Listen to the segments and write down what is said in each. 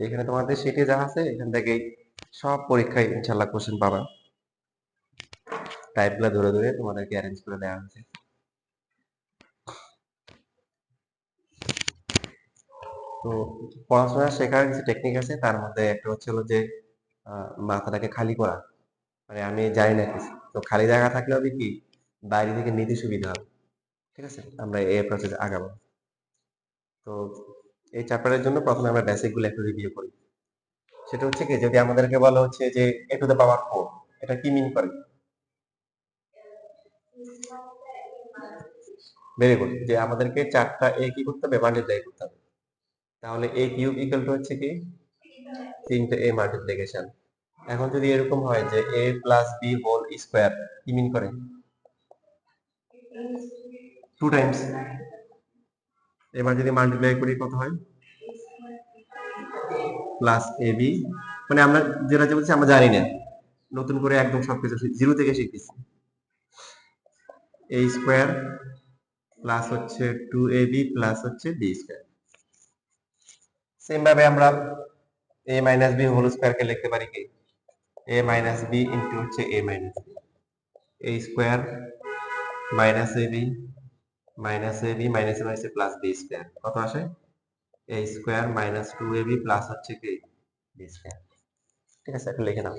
এখানে তোমাদের শিটে যা আছে এখান থেকে সব পরীক্ষায় ইনশাল্লাহ কোশ্চেন পাবা। টাইপগুলো ধরে ধরে তোমাদেরকে অ্যারেঞ্জ করে দেওয়া হয়েছে। তো পড়াশোনা শেখার কিছু টেকনিক আছে, তার মধ্যে একটা হচ্ছে হলো যে মাথাটাকে খালি করা। মানে আমি জানি না কিছু, তো খালি জায়গা থাকলে হবে কি বাইরে থেকে নিতে সুবিধা হবে। ঠিক আছে, আমরা এই প্রসেসে আগাবো। তো এই চ্যাপ্টারের জন্য প্রথমে আমরা বেসিক গুলো একটু রিভিউ করি। সেটা হচ্ছে কি, যদি আমাদেরকে বলা হচ্ছে যে এ টু দ্য পাওয়ার 4, এটা কি মিন করে? ভেরি গুড, যে আমাদেরকে চারটা এ কি করতে হবে, মাল্টিপ্লাই করতে হবে। তাহলে এ কিউব ইকুয়াল টু হচ্ছে কি 3টে এ মাল্টিপ্লিকেশন। এখন যদি এরকম হয় যে এ প্লাস বি হোল স্কোয়ার, কি মিন করে? 2 টাইমস। এবার যদি মাল্টিপ্লাই করি কত হয়? Plus A B. মানে আমরা যেটা বলছি আমরা জানি না, নতুন করে একদম সবকিছু জিরো থেকে শিখতেছি। এ স্কোয়ার প্লাস হচ্ছে 2ab প্লাস হচ্ছে বি স্কোয়ার। সেম ভাবে আমরা a minus B whole square কে লিখতে পারি কি a মাইনাস বি ইন্টু হচ্ছে a minus B, a square minus ab minus AB minus হচ্ছে প্লাস বি স্কোয়ার, কত আসে? a square minus 2ab plus হচ্ছে কি বি স্কোয়ার। ঠিক আছে, একটু লিখে নাও।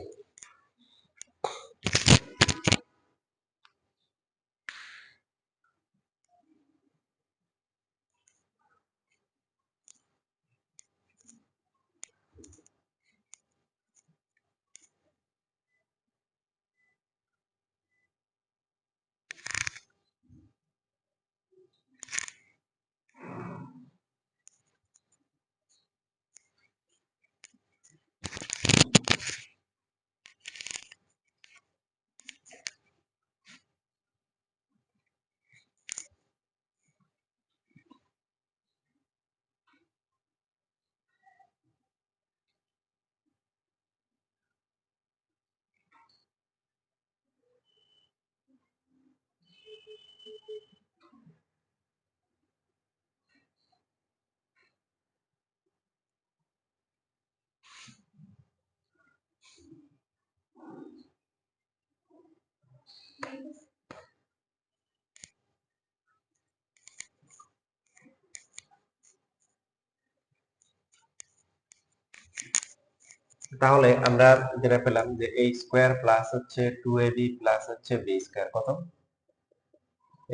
তাহলে আমরা যেটা পেলাম যে a স্কোয়ার প্লাস হচ্ছে 2ab প্লাস হচ্ছে বি স্কোয়ার, কত?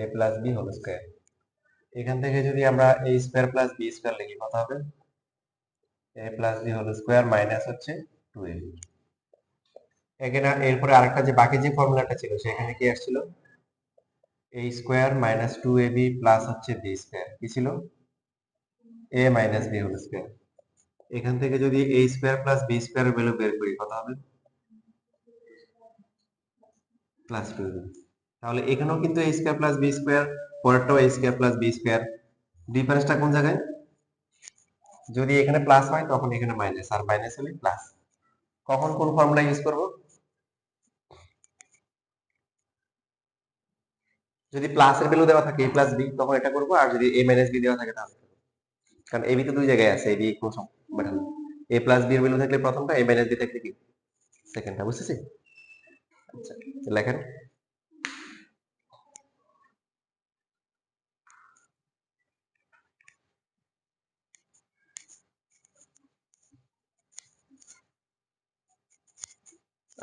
a plus B whole square. এখান থেকে যদি আমরা a square plus B square লিখি কত হবে? a plus B whole square minus হচ্ছে 2ab। এখানে এরপরে আরেকটা যে বাকি যে ফর্মুলাটা ছিল সেখানে কি আসছিল? a square minus 2ab plus হচ্ছে বি স্কোয়ার, কি ছিল? a minus B whole square. এখান থেকে যদি a square plus B square এর ভ্যালু বের করি কত হবে? Plus 2ab। তাহলে এখানেও কিন্তু a square plus B square, পরেরটাও a square plus B square. ডিফারেন্সটা কোন জায়গায়? যদি এখানে প্লাস হয় তখন এখানে মাইনাস, আর মাইনাস হলে প্লাস। কখন কোন ফর্মুলা ইউজ করব? যদি প্লাস এর ভ্যালু দেওয়া থাকে a প্লাস বি তখন এটা করব, আর যদি a মাইনাস বি দেওয়া থাকে তাহলে, কারণ এবি তো দুই জায়গায় আছে, এবি কোন মানে a প্লাস বি এর ভ্যালু থাকলে প্রথমটা, a মাইনাস বি থাকলে কি সেকেন্ডটা, বুঝতেছি? আচ্ছা, লেখেন।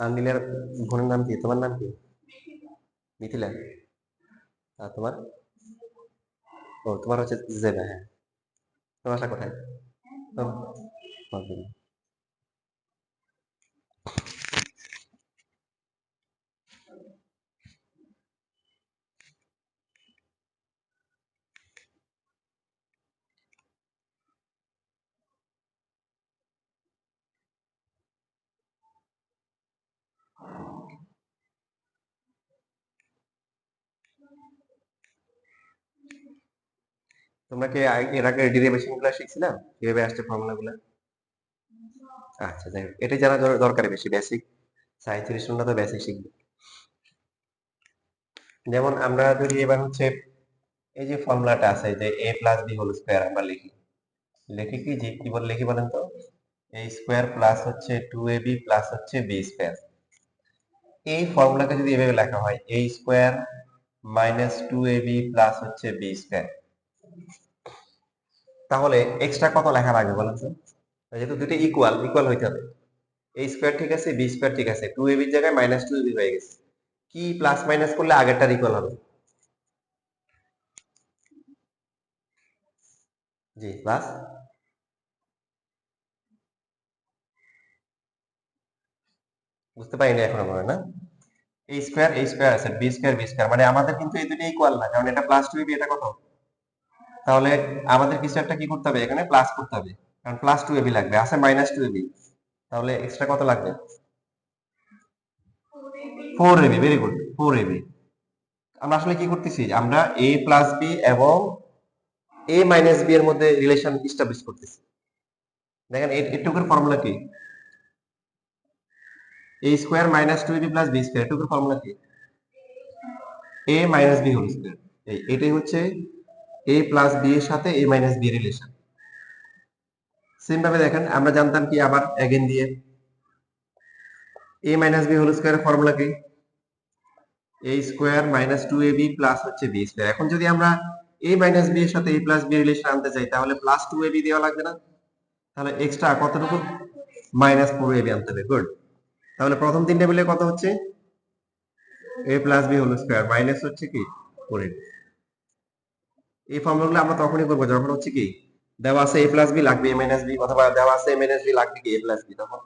আনলিলের বোনের নাম কি, তোমার নাম কি? মিথিলা। আর তোমার? ও, তোমার হচ্ছে জেনা। হ্যাঁ, তোমার বাসা কোথায়? তো, মাধ্যমিক। তোমরা কি এর আগে ডেরিভেশন গুলো শিখছিলাম, কিভাবে আসছে ফর্মুলা গুলা? আচ্ছা, যাই হোক, এটাই জানা দরকারি, বেশি বেসিক। সায়েন্সের স্টুডেন্টরা তো বেসিক শিখবে। যেমন আমরা যদি এবার হচ্ছে এই যে ফর্মুলাটা আছে যে a plus B whole square আমরা লিখি, লিখি কি যে কি বলে লিখি বলেন তো? এ স্কোয়ার প্লাস হচ্ছে 2ab প্লাস হচ্ছে বি স্কোয়ার। এই ফর্মুলাকে যদি এভাবে লেখা হয় এ স্কোয়ার মাইনাস 2ab প্লাস হচ্ছে বি স্কোয়ার, তাহলে এক্সট্রা কত লেখা লাগবে বলেন তো? যেহেতু দুটো ইকুয়াল ইকুয়াল হইতে হবে। এ স্কোয়ার ঠিক আছে, বি স্কোয়ার ঠিক আছে, 2ab এর জায়গায় মাইনাস 2ab হয়ে গেছে। কি প্লাস মাইনাস করলে আগেরটার ইকুয়াল হবে? জি প্লাস, বুঝতে পারিনি এখন আমরা না। এই স্কোয়ার আছে, বি স্কোয়ার বি স্কোয়ার, মানে আমাদের কিন্তু এই দুটো ইকুয়াল না, কারণ এটা প্লাস 2ab এটা কত, তাহলে আমাদের কিছু একটা কি করতে হবে, এখানে প্লাস করতে হবে, কারণ প্লাস 2ab লাগবে, আছে মাইনাস 2ab, তাহলে এক্সট্রা কত লাগবে? 4ab, very good, 4ab। আমরা আসলে কি করতেছি, আমরা a প্লাস বি এবং a মাইনাস বি এর মধ্যে রিলেশন এস্টাবলিশ করতেছি। দেখেন এটুকুর ফর্মুলা কি, a square minus 2ab plus B square, এটুকুর ফর্মুলা কি, a minus B whole square. এটাই হচ্ছে a প্লাস বি এর সাথে a মাইনাস বি এর রিলেশন। সেম ভাবে দেখেন আমরা জানতাম কি, আবার এগেন দিয়ে a minus B whole square formula কি, a square minus 2ab plus হচ্ছে বি স্কোয়ার। এখন যদি আমরা a মাইনাস বি এর সাথে a প্লাস বি রিলেশন আনতে চাই, তাহলে প্লাস 2ab দেওয়া লাগবে না? তাহলে এক্সট্রা কতটুকু, মাইনাস 4ab আনতে হবে। গুড। তাহলে প্রথম তিন টেবিলে কত হচ্ছে, a plus B whole square minus হচ্ছে কি 4ab। এই ফর্মুলাগুলো আমরা তখনই করবো যখন হচ্ছে কি দেওয়া আছে a প্লাস বি লাগবে a মাইনাস বি, অথবা দেওয়া আছে a মাইনাস বি লাগবে কি a প্লাস বি, তখন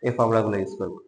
এই ফর্মুলাগুলো ইউজ করবো।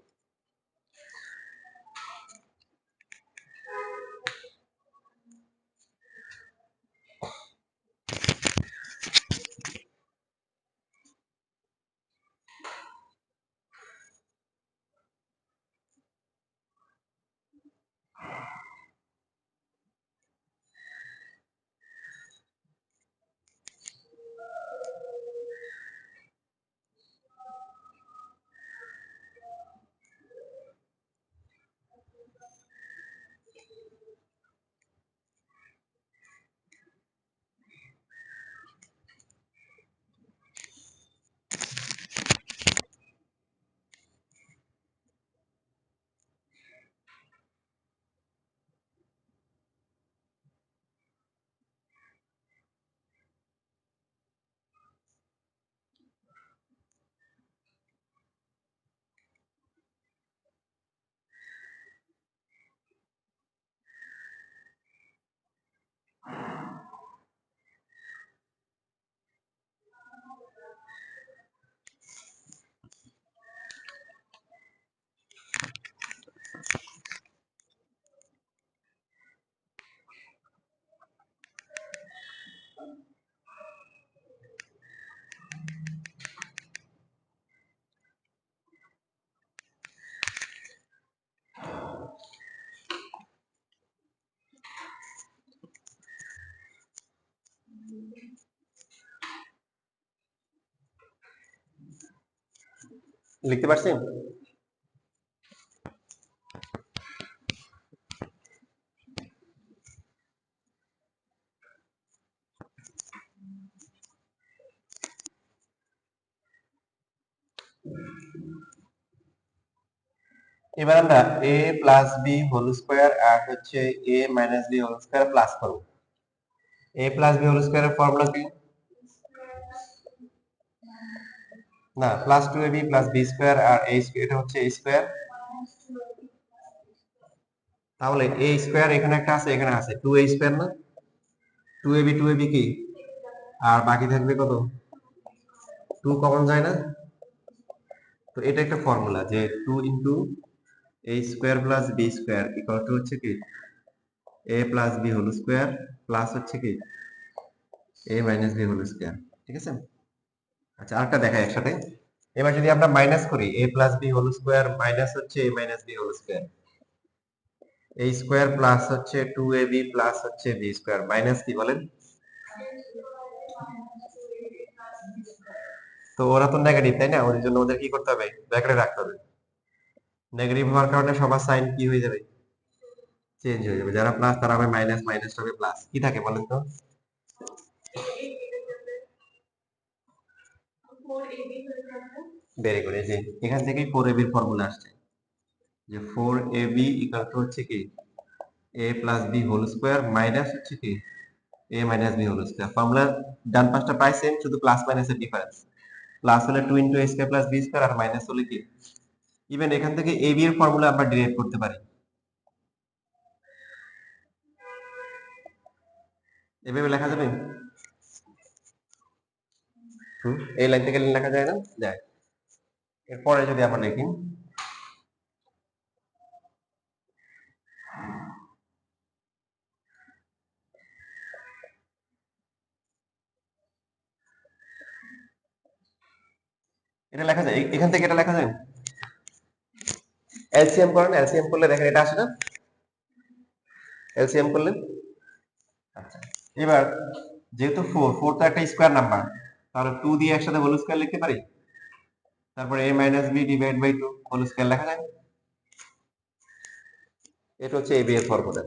লিখতে পারছি? এবার আমরা a plus B whole square আর হচ্ছে a minus B whole square plus করবো। a প্লাস বি হোল স্কোয়ারের ফর্মুলা কি, না plus 2ab plus B square আর a স্কোয়ার, এটা হচ্ছে a স্কোয়ার, তাহলে a স্কোয়ার এখানে একটা আছে এখানে আছে 2a স্কোয়ার না, 2ab কি, আর বাকি থাকবে কত, 2 কমন যায় না, তো এটা একটা ফর্মুলা যে 2 into a square plus B square equal to হচ্ছে কি a plus B whole square plus হচ্ছে কি a minus B whole square. ঠিক আছে, আচ্ছা আরেকটা দেখাই একসাথে। এবার যদি আমরা মাইনাস করি a plus B whole square minus হচ্ছে a minus B whole square, a square plus হচ্ছে 2ab প্লাস হচ্ছে বি স্কোয়ার মাইনাস কি বলেন, তো ওরা তো নেগেটিভ তাই না, ওর জন্য ওদের কি করতে হবে, ব্র্যাকেটে রাখতে হবে। নেগেটিভ হওয়ার কারণে সবার সাইন কি হয়ে যাবে, চেঞ্জ হয়ে যাবে, যারা প্লাস তারা হবে মাইনাস, মাইনাস হবে প্লাস, কি থাকে বলেন তো, ভেরি গুড। এই যে এখান থেকেই 4ab এর ফর্মুলা আসছে, যে 4ab ইকুয়াল টু হচ্ছে কি a plus b whole square minus হচ্ছে কি a minus b whole square. Formula ডান পাশটা প্রায় সেম, শুধু প্লাস মাইনাসের ডিফারেন্স। প্লাস হলে 2 into a square plus b square, আর মাইনাস হলে কি, ইভেন এখান থেকে ab এর ফর্মুলা আমরা ডিরাইভ করতে পারি। এভাবে লেখা যাবে। এই লাইন থেকে লেখা যায় না, যায়। এরপরে যদি আমরা লিখি, এটা লেখা যায়, এখান থেকে এটা লেখা যায়। এলসিএম করেন, এলসিএম করলে দেখেন এটা আসে না, এলসিএম করলে। আচ্ছা, এবার যেহেতু 4 তো একটা স্কয়ার নাম্বার, তাহলে 2 দিয়ে একসাথে হোল স্কয়ার লিখতে পারি। তারপরে a minus b divide by 2 whole square লেখা যায়। এটা হচ্ছে ab এর ফর্মুলা।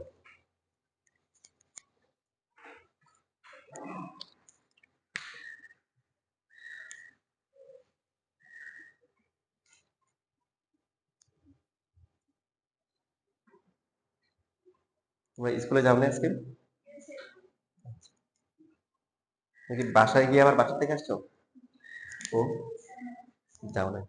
তোমরা স্কুলে যাও না আজকে নাকি বাসায় গিয়ে আবার বাসা থেকে আসছো? ও, যাও না।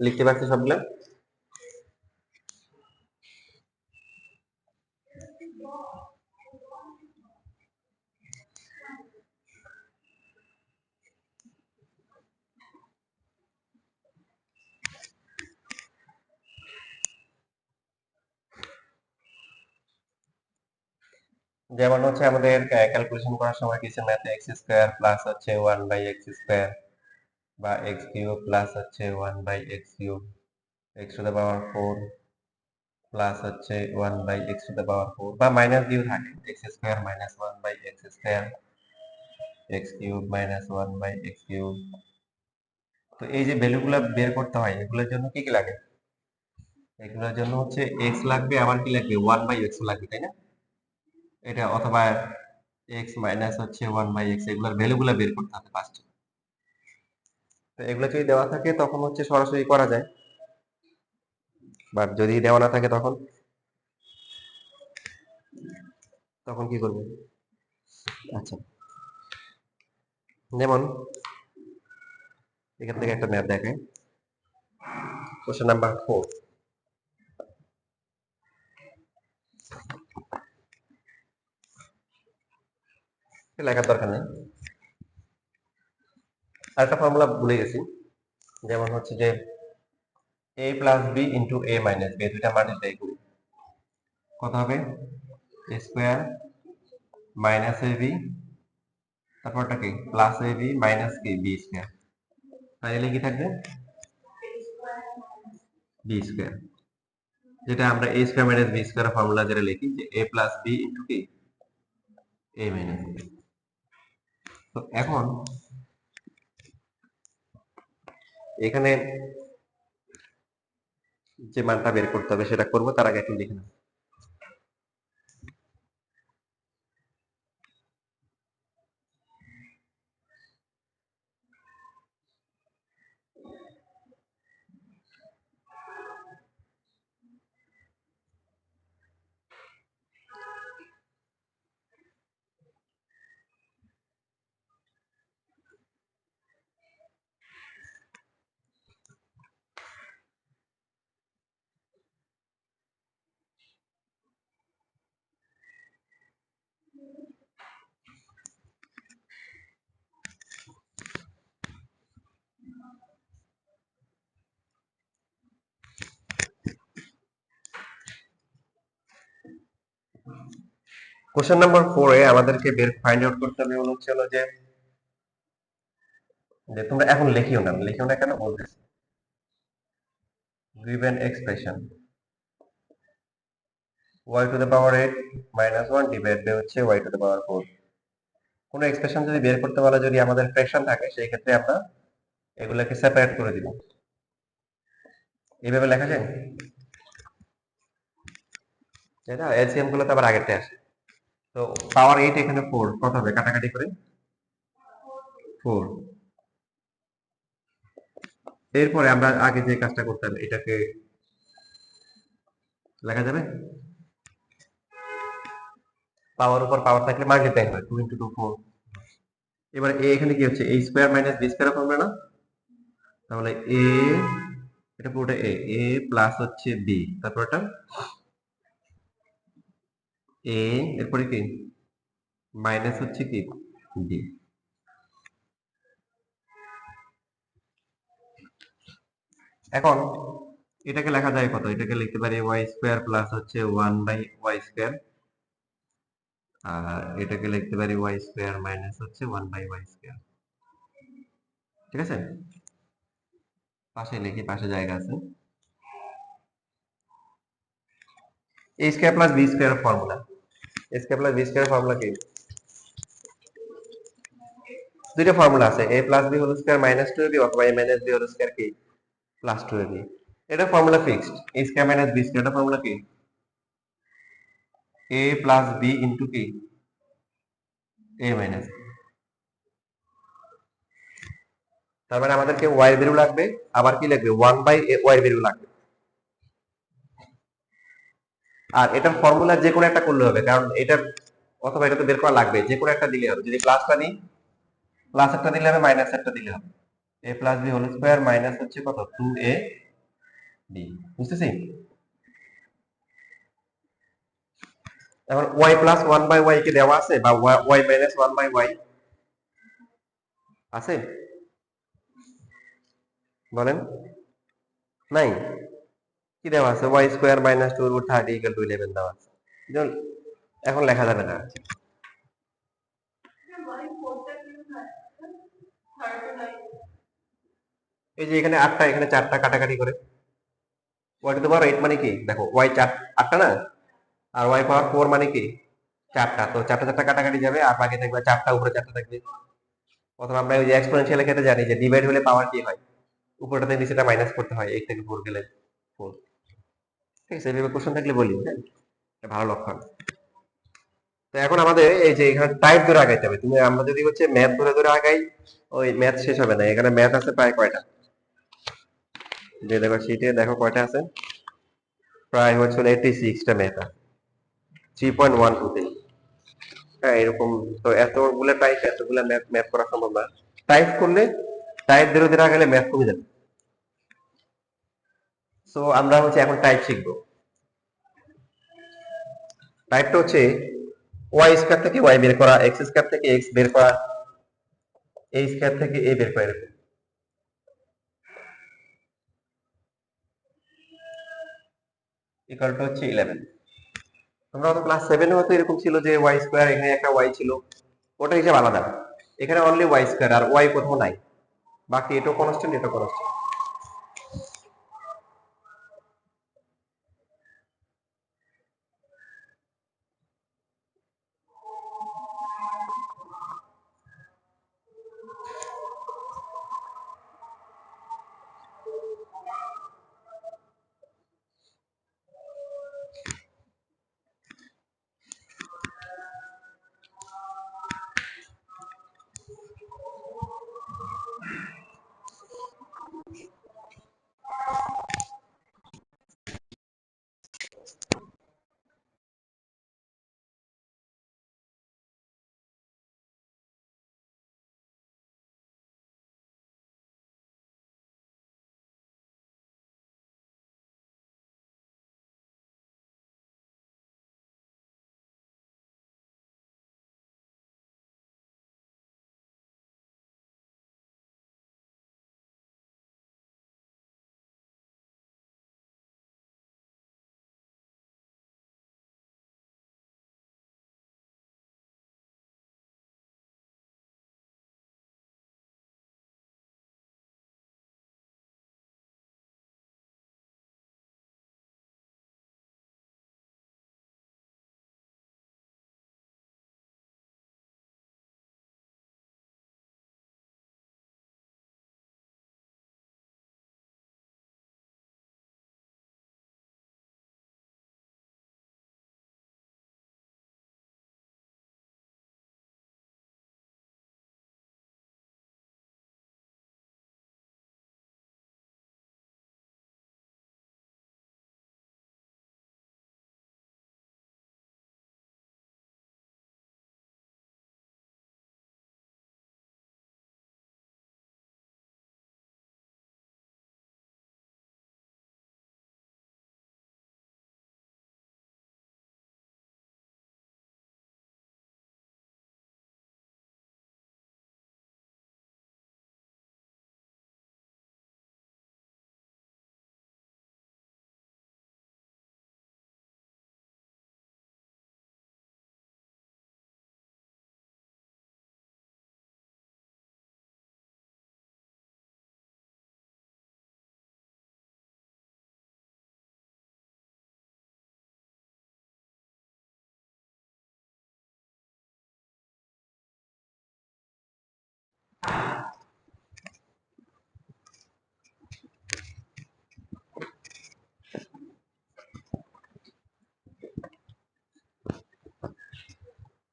লিখতে পারছি সবগুলো। যেমন হচ্ছে আমাদের ক্যালকুলেশন করার সময় কিছু ম্যাথে এক্স স্কয়ার প্লাস হচ্ছে 1 বাই এক্স স্কয়ার, বা এক্স কিউব প্লাস হচ্ছে 1/x cube x to the power 4 plus হচ্ছে 1/x টু দ্য পাওয়ার 4 বা মাইনাস দিয়েও থাকে x square minus 1/x square x cube minus 1/x cube. তো এই যে ভ্যালুগুলো বের করতে হয় এগুলোর জন্য কি কি লাগে? এগুলোর জন্য হচ্ছে x লাগবে, আবার কি লাগবে 1/x লাগবে, তাই না? এটা অথবা x মাইনাস হচ্ছে 1/x, এগুলোর ভ্যালুগুলো বের করতে হবে ফার্স্ট। তো এগুলো যদি দেওয়া থাকে তখন হচ্ছে সরাসরি করা যায়, বাট যদি দেওয়া না থাকে তখন তখন কি করব? আচ্ছা, যেমন এখান থেকে একটা ম্যাথ দেখে, কোশ্চেন নাম্বার 4 লেখার দরকার নেই, আরেকটা ফর্মুলা ভুলে গেছি। যেমন হচ্ছে যে a plus B into a minus B, দুইটা মাল্টিপ্লাই করি, কত হবে? a square minus A B, তারপরটা কি প্লাস এ বি মাইনাস কি বি স্কোয়ার, ফাইনালি কি থাকবে? বি স্কোয়ার, যেটা আমরা a square minus B square formula যেটা লিখি যে a প্লাস বি ইন্টু কি a মাইনাস বি। তো এখন এখানে যে মানটা বের করতে হবে সেটা করবো, তার আগে একটু লিখে নাও। কোশ্চেন নাম্বার 4 এ আমাদেরকে বের ফাইন্ড আউট করতে হবে হচ্ছে হলো যে যে তোমরা এখন লিখিও না কেন বলতেছি। given expression y to the power 8 minus 1 divided by হচ্ছে y to the power 4, কোনো এক্সপ্রেশন যদি বের করতে বলে, যদি আমাদের ফ্র্যাকশন থাকে সেই ক্ষেত্রে আমরা এগুলোকে সেপারেট করে দিব, এইভাবে লেখা যায়, তাই না? এলসিএম গুলো তো আবার আগেরটা আসে। তো পাওয়ার 8 এখানে 4, কত হবে কাটাকাটি করে? 4। এরপরে আমরা আগে যে কাজটা করতাম এটাকে লেখা যাবে, পাওয়ার উপর পাওয়ার থাকলে মাল্টিপ্লাই হয়, 2 ইন্টু 2 4। এবার এ এখানে কি হচ্ছে, a square minus B square formula না? তাহলে এ, এটা পুরোটা এ, এ প্লাস হচ্ছে বি, তারপরটা এ, এরপরে কি মাইনাস হচ্ছে কি বি। এখন এটাকে লেখা যায় কত? এটাকে লিখতে পারি ওয়াই স্কয়ার প্লাস হচ্ছে 1/y স্কয়ার, আর এটাকে লিখতে পারি ওয়াই স্কয়ার মাইনাস হচ্ছে 1/y স্কয়ার। ঠিক আছে, পাশে লিখি, পাশে জায়গা আছে। A square plus B square formula, A square plus B square formula কি? দুইটা ফর্মুলা আছে, a plus B whole square minus 2ab অথবা a minus B whole square কি প্লাস 2ab। এটা formula fixed, a square minus B square, এটা formula কি a plus B into কি a minus. তার মানে আমাদেরকে y এর ভ্যালু লাগবে, আবার কি লাগবে 1/y এর ভ্যালু লাগবে। আর এটার ফর্মুলা যে কোনো একটা করলে হবে, কারণ এটা অথবা এটা তো বের করা লাগবে, যে কোনো একটা দিলে হবে। যদি প্লাসটা নিই, প্লাস একটা দিলে হবে, মাইনাস একটা দিলে হবে। a plus B whole square minus হচ্ছে কত 2ab, বুঝতেছি? এখন y প্লাস 1/y কে দেওয়া আছে, বা y মাইনাস 1/y আছে, বলেন? নাই। কি দেওয়া আছে? y square minus 2 root 30 equal to 11 দেওয়া আছে। এখন লেখা যাবে না। এই যে এখানে 8টা, এখানে 4টা কাটাকাটি করে y টু দ্য পাওয়ার 8 মানে কি, দেখো y 8টা না, আর y পাওয়ার 4 মানে কি 4টা। তো 4টা 4টা কাটাকাটি যাবে, আর বাকি থাকবে 4টা, উপরে 4টা থাকবে। অথবা আমরা ওই যে এক্সপোনেনশিয়াল ক্ষেত্রে জানি যে ডিভাইড হলে পাওয়ার কি হয়, উপরটাতে নিচেটা মাইনাস করতে হয়, 8 থেকে 4 গেলে 4। ঠিক আছে, এইভাবে কোশ্চেন থাকলে বলি, হ্যাঁ, এটা ভালো লক্ষণ। তো এখন আমাদের এই যে এখানে টাইপ ধরে আগাইতে হবে। তুমি আমরা যদি হচ্ছে ম্যাথ ধরে ধরে আগাই, ওই ম্যাথ শেষ হবে না। এখানে ম্যাথ আছে প্রায় কয়টা, যে দেখো শীটে দেখো কয়টা আছে, প্রায় হচ্ছে 86টা ম্যাথ আছে 3.12 তে। হ্যাঁ, এরকম। তো এতগুলো টাইপ, এতগুলো ম্যাথ ম্যাথ করা সম্ভব না। টাইপ করলে, টাইপ ধরে ধরে আগালে ম্যাথ কমে যাবে। সো আমরা হচ্ছে এখন টাইপ শিখবো। টাইপটা হচ্ছে ওয়াই স্কয়ার থেকে ওয়াই বের করা, এক্স স্কয়ার থেকে এক্স বের করা, এ স্কয়ার থেকে এ বের করা, এরকম। ইকুয়াল টু হচ্ছে 11। তোমরা তো ক্লাস 7 এ হয়তো এরকম ছিল যে ওয়াই স্কয়ার, এখানে একটা ওয়াই ছিল, ওটা হিসাব আলাদা। এখানে অনলি ওয়াই স্কয়ার, আর ওয়াই কোথাও নাই, বাকি এটা কনস্ট্যান্ট, এটা কনস্ট্যান্ট।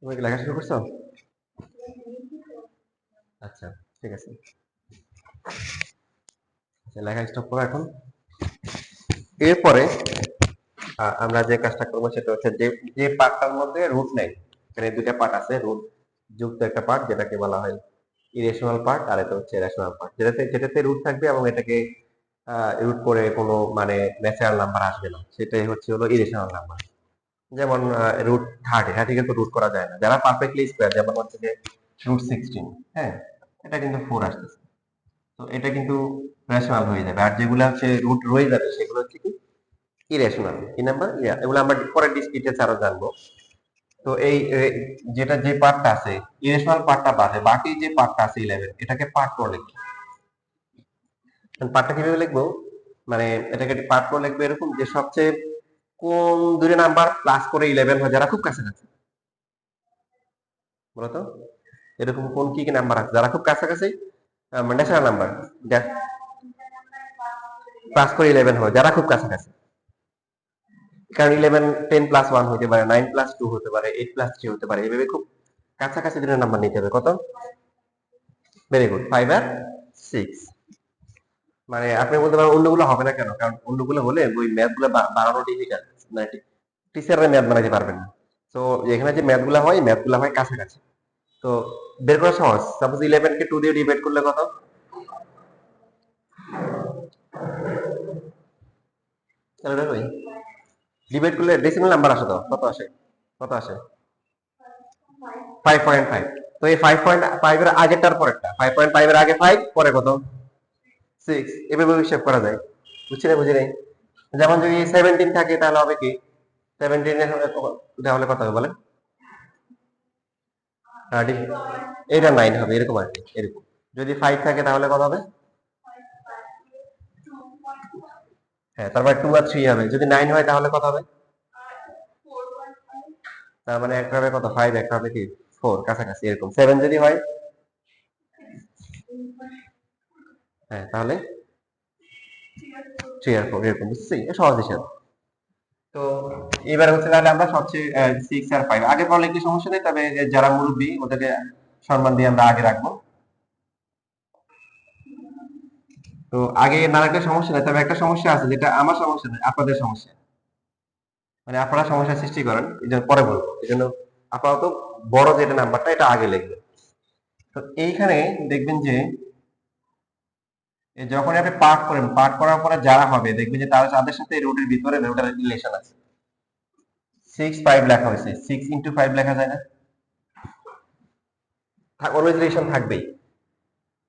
তুমি কি লেখা শুরু করছো? আচ্ছা, ঠিক আছে, লেখা স্টপ করো এখন। এরপরে আমরা যে কাজটা করবো সেটা হচ্ছে যে যে পার্টটার মধ্যে রুট নেই, এখানে দুইটা পার্ট আছে, রুট যুক্ত একটা পার্ট যেটাকে বলা হয় ইরেশনাল পার্ট, আর এটা হচ্ছে রেশনাল পার্ট। যেটাতে রুট থাকবে এবং এটাকে রুট করে কোনো মানে ন্যাচারাল নাম্বার আসবে না, সেটাই হচ্ছে হলো ইরেশনাল নাম্বার। যেমন রুট 30 কিন্তু রুট করা যায় না। যারা পারফেক্টলি স্কোয়ার, যেমন হচ্ছে যে √16, হ্যাঁ, এটা কিন্তু 4 আসতেছে, তো এটা কিন্তু রেশনাল হয়ে যাবে। আর যেগুলো হচ্ছে রুট রয়ে যাবে সেগুলো হচ্ছে কি ইরেশনাল। কি নাম্বার? এগুলো আমরা পরে ডিটেইলস আরো জানবো। তো এই যেটা যে পার্টটা আছে, ইরেশনাল পার্টটা বাদে বাকি যে পার্টটা আছে 11, এটাকে পার্ট বলে কি? পার্টটা কিভাবে লিখবো, মানে এটাকে পার্ট করে লিখবো এরকম যে সবচেয়ে কোন দুটো নাম্বার প্লাস করে 11 হয় যারা খুব কাছাকাছি, বলতো এরকম কোন কি কি নাম্বার আছে যারা খুব কাছাকাছি, ন্যাচারাল নাম্বার প্লাস করে 11 হয় যারা খুব কাছাকাছি। কারণ 11 10 প্লাস 1 হতে পারে, 9 প্লাস 2 হতে পারে, 8 প্লাস 3 হতে পারে, এভাবে খুব কাছাকাছি দুটো নাম্বার নিতে হবে। কত? ভেরি গুড, 5 আর 6। মানে আপনি বলতে পারেন অন্যগুলো হবে না কেন, কারণ অন্যগুলো হলে ওই ম্যাথ গুলো বানানো ডিফিকাল্ট, মানে টিচাররা ম্যাথ বানাইতে পারবেন না। তো এখানে যে ম্যাথ গুলা হয় কাছাকাছি, তো বের করা সহজ। সাপোজ 11 কে 2 দিয়ে ডিভাইড করলে কত? তাহলে দেখো ডিভাইড করলে ডেসিমাল নাম্বার আসে, তো কত আসে? কত আসে? 5.5। তো এই 5.5 এর আগেরটার পরেরটা, 5.5 এর আগে 5, পরে কত? 6। এভাবে হিসাব করা যায়। বুঝছি না, বুঝি নাই? যেমন যদি 17 থাকে তাহলে হবে কি, 17 এর তাহলে কত হবে বলেন? এটা 9 হবে, এরকম আর কি, এরকম। যদি 5 থাকে তাহলে কত হবে? হ্যাঁ, তারপরে 2 আর 3 হবে। যদি 9 হয় তাহলে কত হবে? তার মানে একটা হবে কত? 5, একটা হবে কি 4, কাছাকাছি এরকম। 7 যদি হয়, হ্যাঁ তাহলে 3 আর 4 এরকম। বুঝছি, সহজ হিসাব। তো এবার হচ্ছে তাহলে আমরা সবচেয়ে 6 আর 5 আগে পড়লে কি সমস্যা নেই, তবে যারা মুরব্বী ওদেরকে সম্মান দিয়ে আমরা আগে রাখবো। তো আগে না রাখলে সমস্যা নেই, তবে একটা সমস্যা আছে, যেটা আমার সমস্যা নেই, আপনাদের সমস্যা। মানে আপনারা সমস্যা সৃষ্টি করেন, এই জন্য পরে বলবো। এই জন্য আপাতত বড় যেটা নাম্বারটা এটা আগে লিখবেন। তো এইখানে দেখবেন যে যখন আপনি পার্ট করেন, পার্ট করার পরে যারা হবে দেখবেন যে তাদের সাথে রুটের ভিতরে রুটের রিলেশন আছে। 6 5 লেখা হয়েছে, 6 ইন্টু 5 লেখা যায় না? অলওয়েজ রিলেশন থাকবেই।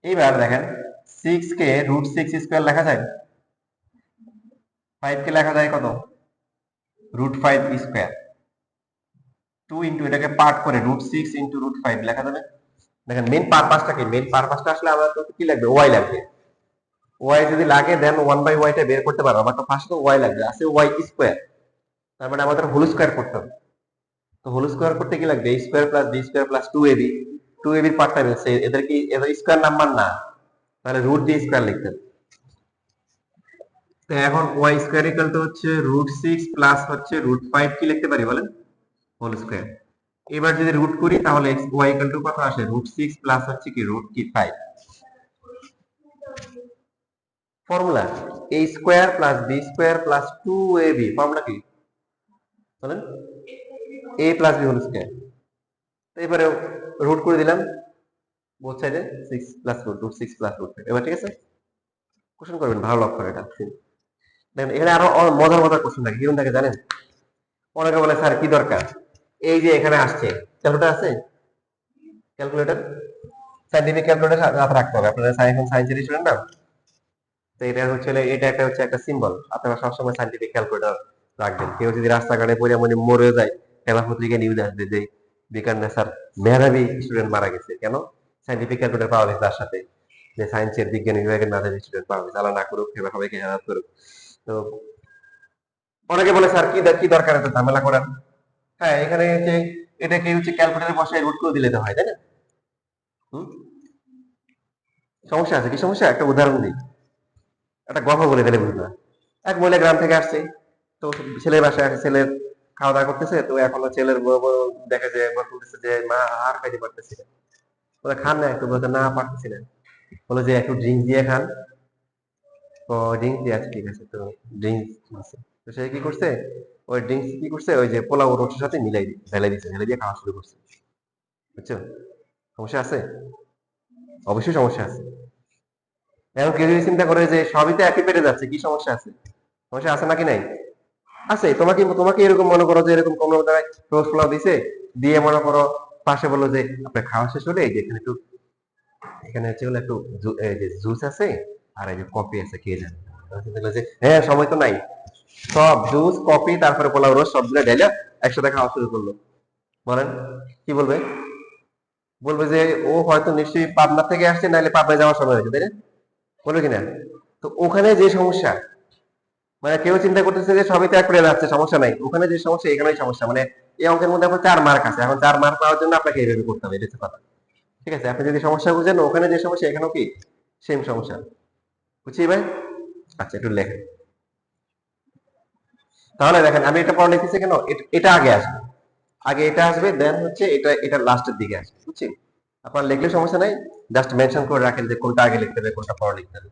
এইবার দেখেন 6 কে √6 স্কয়ার লেখা যায়, 5 কে লেখা যায় কত? √5 স্কয়ার। 2 ইন্টু এটাকে পার্ট করে √6 ইন্টু √5 লেখা যাবে। দেখেন মেইন পারপাসটা কি, মেইন পারপাসটা আসলে আমাদের কি লাগবে? ওয়াই লাগবে। ওয়াই যদি লাগে দেন 1/y টা বের করতে পারো, বাট ফার্স্ট তো ওয়াই লাগবে, আছে ওয়াই স্কয়ার। তার মানে আমাদের হোল স্কয়ার করতে হবে। তো হোল স্কয়ার করতে কি লাগবে? a square plus b square plus 2ab। 2ab এর পার্টটা মিলছে, এদের কি এদের স্কয়ার নাম্বার না, তাহলে রুট দিয়ে স্কয়ার লিখতে হবে। তো এখন ওয়াই স্কয়ার ইকুয়াল টু হচ্ছে √6 প্লাস হচ্ছে √5, কি লিখতে পারি বলেন? Whole square. এবার যদি রুট করি তাহলে ওয়াই ইকুয়াল টু কত আসে? √6 প্লাস হচ্ছে কি √5। Formula a square plus b square plus 2ab, formula কি বলেন? a plus b whole square. তো এবারে রুট করে দিলাম বোথ সাইডে, 6 প্লাস √6 প্লাস √5। এবার ঠিক আছে, কোশ্চেন করবেন, ভালো লক্ষ্য এটা। দেখেন এখানে আরো মজার মজার কোশ্চেন থাকে, কিরকম থাকে জানেন? অনেকে বলে স্যার কি দরকার, এই যে এখানে আসছে, ক্যালকুলেটর আছে? ক্যালকুলেটর, সাইন্টিফিক ক্যালকুলেটর হাতে রাখতে হবে। আপনারা সায়েন্সের স্টুডেন্ট না, তো এটা হচ্ছে এটা একটা হচ্ছে একটা সিম্বল। আপনারা সবসময় সাইন্টিফিক ক্যালকুলেটর রাখবেন। কেউ যদি রাস্তাঘাটে পড়ে মরে যায়, পেপার পত্রিকায় নিউজ আসবে যে বিজ্ঞান স্যার মেধাবী স্টুডেন্ট মারা গেছে, কেন? সাইন্টিফিক ক্যালকুলেটর পাওয়া গেছে তার সাথে, যে সায়েন্সের বিজ্ঞান বিভাগের মেধাবী স্টুডেন্ট পাওয়া গেছে। আল্লাহ না করুক, এবার সবাইকে হেদায়েত করুক। তো অনেকে বলে স্যার কি দরকার এত ঝামেলা করার? হ্যাঁ, এখানে হচ্ছে এটাকে হচ্ছে ক্যালকুলেটরে বসায় রুট করে দিলে তো হয়, তাই না? হুম? সমস্যা আছে কি? সমস্যা, একটা উদাহরণ দিই, একটা গল্প বলে দিলে বুঝবে। এক মহিলা গ্রাম থেকে আসছে, তো ছেলের বাসায় আসে, ছেলের খাওয়া দাওয়া করতেছে। তো এখন ছেলের বউ দেখে যে বলতেছে যে মা আর খাইতে পারতেছি না। বলে খান না একটু, বলতে না পারতেছি না। বলে যে একটু ড্রিঙ্কস দিয়ে খান। তো ড্রিঙ্কস দিয়ে আছে, ঠিক আছে। তো ড্রিঙ্কস দিছে। তো সে কি করছে, ওই ড্রিঙ্কস কি করছে, ওই যে পোলাও রোটির সাথে ঢেলে দিছে, ঢেলে দিয়ে খাওয়া শুরু করছে। বুঝছো? সমস্যা আছে, অবশ্যই সমস্যা আছে। এখন কেউ যদি চিন্তা করে যে সবই তো একই পেটে যাচ্ছে, কি সমস্যা আছে? সমস্যা আছে নাকি নাই? আছে। তোমাকে তোমাকে এরকম মনে করো যে এরকম কোনো জায়গায় রোজ পোলাও দিছে, দিয়ে মনে করো পাশে বললো যে আপনার খাওয়া শেষ হলে এই যে এখানে একটু, এখানে হচ্ছে হলো একটু এই যে জুস আছে আর এই যে কফি আছে, খেয়ে যান। দেখলো যে হ্যাঁ সময় তো নাই, সব জুস কফি তারপরে পোলাও রোজ সবগুলো ঢেলে একসাথে খাওয়া শুরু করলো। বলেন কি বলবে? বলবে যে ও হয়তো নিশ্চয়ই পাবনা থেকে আসছে, নাহলে পাবনায় যাওয়ার সময় হয়েছে, তাই না? বলবে কিনা? তো ওখানে যে সমস্যা, মানে কেউ চিন্তা করতেছে যে সবই তো এক করে যাচ্ছে, সমস্যা নাই, ওখানে যে সমস্যা এখানেই সমস্যা। মানে এই অঙ্কের মধ্যে আপনার 4 মার্ক আছে, এখন 4 মার্ক পাওয়ার জন্য আপনাকে এইভাবে করতে হবে, এটা হচ্ছে কথা। ঠিক আছে, আপনি যদি সমস্যা বুঝেন ওখানে যে সমস্যা এখানেও কি সেম সমস্যা, বুঝছি ভাই? আচ্ছা, একটু লেখেন। তাহলে দেখেন আমি এটা পড়া লিখেছি কেন, এটা আগে আসবে, আগে এটা আসবে, দেন হচ্ছে এটা লাস্টের দিকে আসবে, বুঝছি? আপনার লিখলে সমস্যা নাই, জাস্ট মেনশন করে রাখেন যে কোনটা আগে লিখতে হবে কোনটা পরে লিখতে হবে।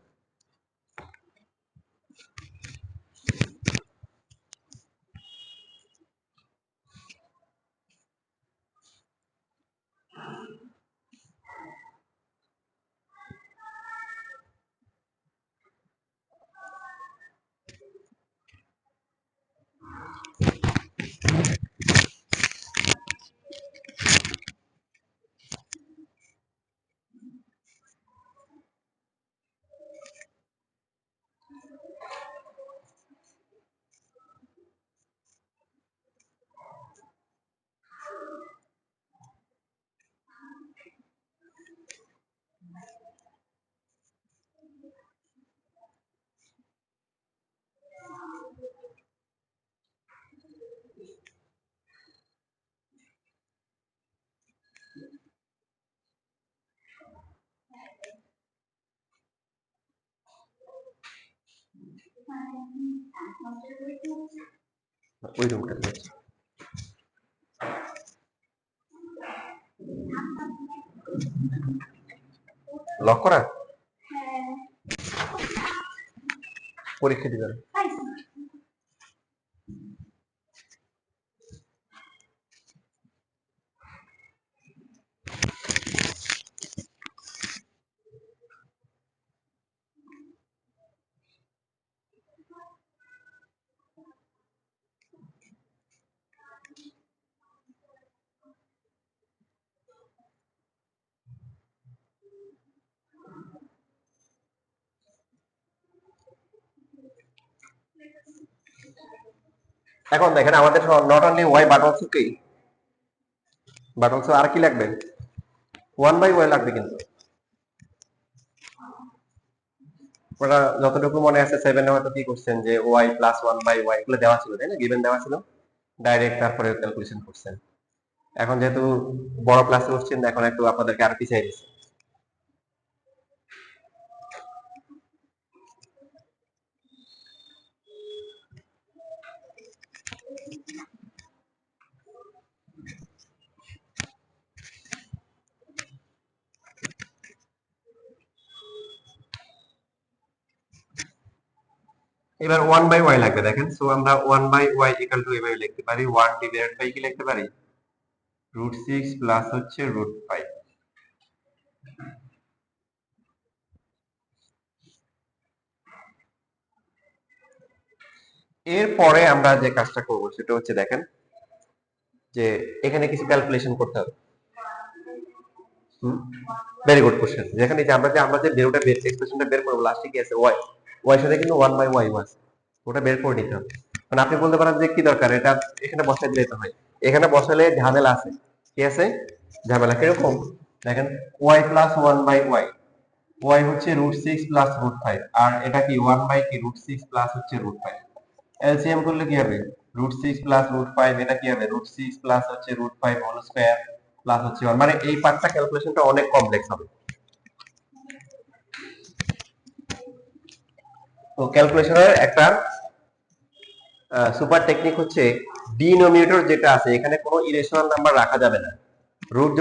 ওই রুমটা লক করা, পরীক্ষা দিবেন। এখন দেখেন আমাদের not only Y but also কি, বাট অলসো আর কি লাগবে, 1/y লাগবে। কিন্তু আপনারা যতটুকু মনে আছে 7 এ হয়তো কি করছেন যে y প্লাস 1/y এগুলো দেওয়া ছিল, তাই না? গিভেন দেওয়া ছিল, ডাইরেক্ট তারপরে ক্যালকুলেশন করছেন। এখন যেহেতু বড় ক্লাসে উঠছেন, এখন একটু আপনাদেরকে আর পিছিয়ে দিচ্ছে। এবার 1/y লাগবে, দেখেন। সো আমরা 1/y ইকুয়াল টু এভাবে লিখতে পারি, 1 ডিভাইডেড বাই কি লিখতে পারি, √6 প্লাস হচ্ছে √5। এরপরে আমরা যে কাজটা করব সেটা হচ্ছে দেখেন যে এখানে কিছু ক্যালকুলেশন করতে হবে। Very good question. যেখানে যে আমরা যে বেরোটা বের এক্সপ্রেশনটা বের করব, লাস্টে কি আছে, y সাথে কিন্তু 1/y আছে, ওটা বের করে নিতে হবে। মানে আপনি বলতে পারেন যে কি দরকার, এটা এখানে বসাই দিলে তো হয়। এখানে বসালে ঝামেলা আছে, কি আছে ঝামেলা, কিরকম দেখেন, y প্লাস 1/y, y হচ্ছে √6 প্লাস √5, আর এটা কি 1 বাই কি √6 প্লাস হচ্ছে √5। এলসিএম করলে কি হবে, √6 প্লাস √5, এটা কি হবে √6 প্লাস হচ্ছে √5 হোল স্কয়ার প্লাস হচ্ছে 1। মানে এই পার্টটা ক্যালকুলেশনটা অনেক কমপ্লেক্স হবে। তো ক্যালকুলেশনের একটা সুপার টেকনিক হচ্ছে ডিনোমিনেটর যেটা আছে এখানে কোনো ইরেশনাল নাম্বার রাখা যাবে না, রুট